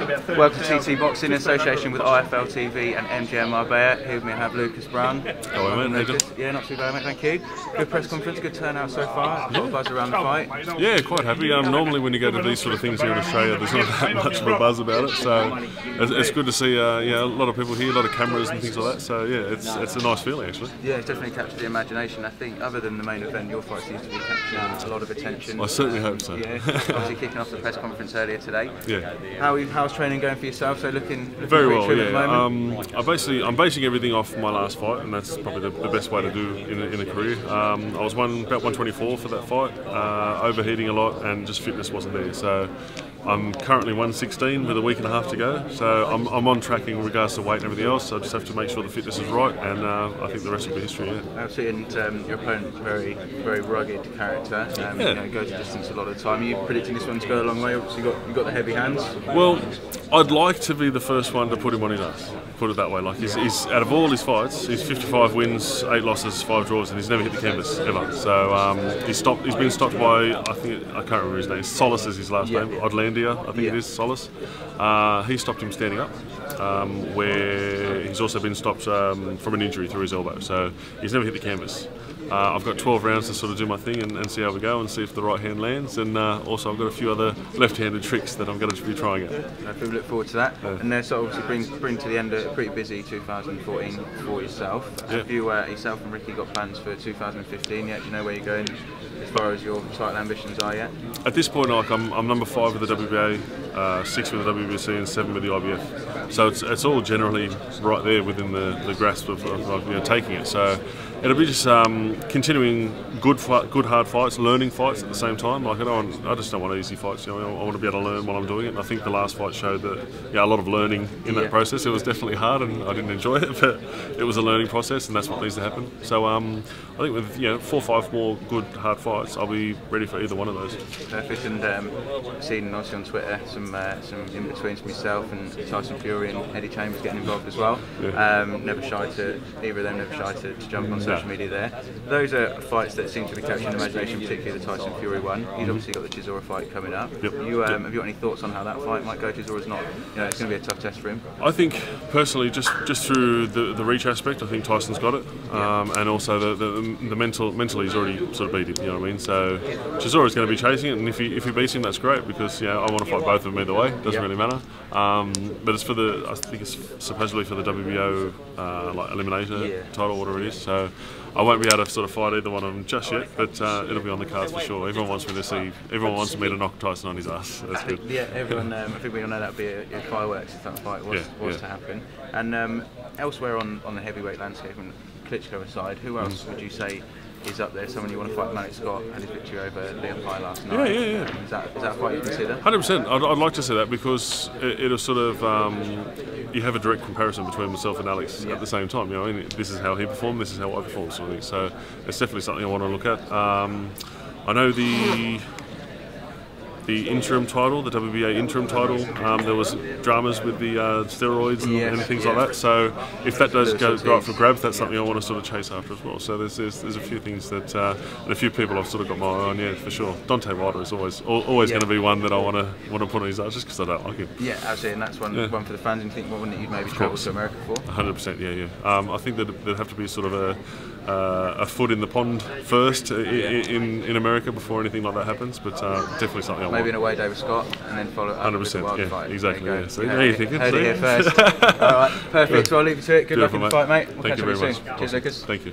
Welcome to TT Boxing in association with IFL TV and MGM Marbella. Here with me I have Lucas Browne. Hello, mate. Lucas. Yeah, not too bad, mate. Thank you. Good press conference, good turnout so far. A lot of buzz around the fight. Yeah, quite happy. Normally when you go to these sort of things here in Australia, there's not that much of a buzz about it. So it's good to see a lot of people here, a lot of cameras and things like that. So yeah, it's a nice feeling actually. Yeah, it's definitely captured the imagination. I think other than the main event, your fight seems to be capturing a lot of attention. I certainly hope so. Yeah, obviously kicking off the press conference earlier today. Yeah. How's training going for yourself? So looking very well. At the moment? I'm basing everything off my last fight, and that's probably the best way to do in a career. I was about 124 for that fight, overheating a lot, and just fitness wasn't there. So I'm currently 116 with a week and a half to go. So I'm on track in regards to weight and everything else. So I just have to make sure the fitness is right, and I think the rest will be history. Yeah. Absolutely, and your opponent's very rugged character. Goes the distance a lot of the time. Are you predicting this one to go a long way? Obviously, you've got the heavy hands. Well, I'd like to be the first one to put him on his ass. Put it that way. Like he's out of all his fights, he's 55 wins, 8 losses, 5 draws, and he's never hit the canvas ever. So he's been stopped by I can't remember his name. Solace is his last name. Odlandia, I think it is Solace. He stopped him standing up, where he's also been stopped from an injury through his elbow. So he's never hit the canvas. I've got 12 rounds to sort of do my thing and see how we go and see if the right hand lands, and also I've got a few other left-handed tricks that I'm going to be trying out. We look forward to that. And so obviously bring to the end a pretty busy 2014 for yourself. Have you yourself and Ricky got plans for 2015 yet? Do you know where you're going as far as your title ambitions are yet? At this point, I'm number 5 with the WBA, 6 with the WBC, and 7 with the IBF. So it's all generally right there within the grasp of taking it. So it'll be just continuing good hard fights, learning fights at the same time. Like I just don't want easy fights. I want to be able to learn while I'm doing it. And I think the last fight showed that a lot of learning in that process. It was definitely hard, and I didn't enjoy it, but it was a learning process, and that's what needs to happen. So I think with 4 or 5 more good hard fights, I'll be ready for either one of those. Perfect. And seen obviously on Twitter some in betweens from yourself and Tyson Fury and Eddie Chambers getting involved as well. Yeah. Never shy to jump on social media there. Those are fights that seem to be capturing the imagination, particularly the Tyson Fury one. He's obviously got the Chisora fight coming up. Yep. Have you got any thoughts on how that fight might go? Chisora's not, it's going to be a tough test for him. I think personally, just through the reach aspect, I think Tyson's got it, and also the mentally he's already sort of beat him. You know what I mean? So Chisora's going to be chasing it, and if he beats him, that's great, because I want to fight both of them either way. Doesn't really matter. But it's I think it's supposedly for the WBO eliminator title, whatever it is. So I won't be able to sort of fight either one of them just yet, but it'll be on the cards for sure. Everyone wants me to knock Tyson on his ass. That's good. Yeah, everyone. I think we all know that'd be a fireworks if that fight was to happen. And elsewhere on the heavyweight landscape, and Klitschko aside, who else would you say is up there? Someone you want to fight? Malik Scott had his victory over Leon Pye last night. Yeah. Is that a fight you consider? 100%. I'd like to see that, because it'll sort of you have a direct comparison between myself and Alex at the same time. This is how he performed, this is how I performed, sort of thing. So it's definitely something I want to look at. I know the interim title, the WBA interim title, there was dramas with the steroids and things like that. So if that does go up for grabs, that's something I want to sort of chase after as well. So there's a few things that and a few people I've sort of got my eye on. Yeah, for sure. Dante Wilder is always going to be one that I want to put on his ass, just because I don't like him. Yeah, absolutely, and that's one for the fans. And you think one that you'd maybe travel to America for? 100%. Yeah. I think that there'd have to be sort of a foot in the pond first in America before anything like that happens. But definitely something I want. Maybe in a way, David Scott, and then follow up with the Wilder fight. Exactly. Yeah. So how you thinking? Heard it here first. All right, perfect. So I'll leave you to it. Good luck in the fight, mate. We'll Thank you very much. Cheers, Lucas. Thank you.